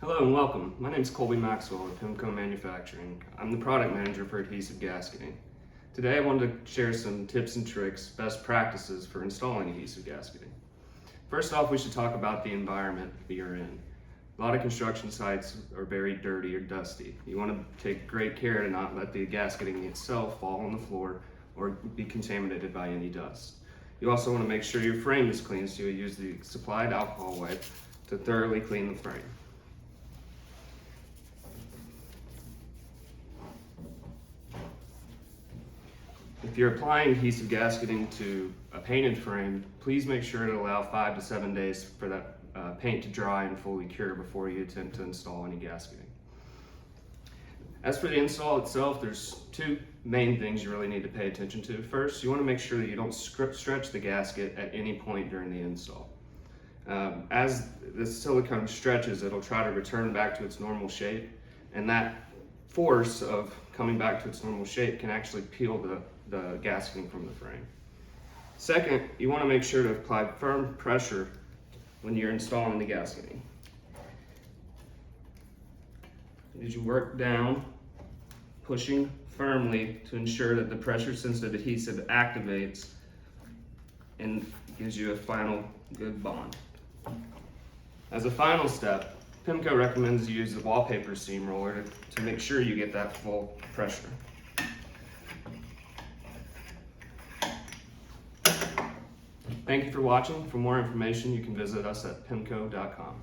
Hello and welcome. My name is Colby Maxwell with Pemko Manufacturing. I'm the product manager for Adhesive Gasketing. Today I wanted to share some tips and tricks, best practices for installing adhesive gasketing. First off, we should talk about the environment that you're in. A lot of construction sites are very dirty or dusty. You want to take great care to not let the gasketing itself fall on the floor or be contaminated by any dust. You also want to make sure your frame is clean, so you use the supplied alcohol wipe to thoroughly clean the frame. If you're applying adhesive gasketing to a painted frame, please make sure to allow 5 to 7 days for that paint to dry and fully cure before you attempt to install any gasketing. As for the install itself, there's two main things you really need to pay attention to. First, you want to make sure that you don't stretch the gasket at any point during the install. As the silicone stretches, it'll try to return back to its normal shape, and that force of coming back to its normal shape can actually peel the gasketing from the frame. Second, you want to make sure to apply firm pressure when you're installing the gasketing. As you work down, pushing firmly to ensure that the pressure-sensitive adhesive activates and gives you a final good bond. As a final step, Pemko recommends you use the wallpaper seam roller to make sure you get that full pressure. Thank you for watching. For more information, you can visit us at pemko.com.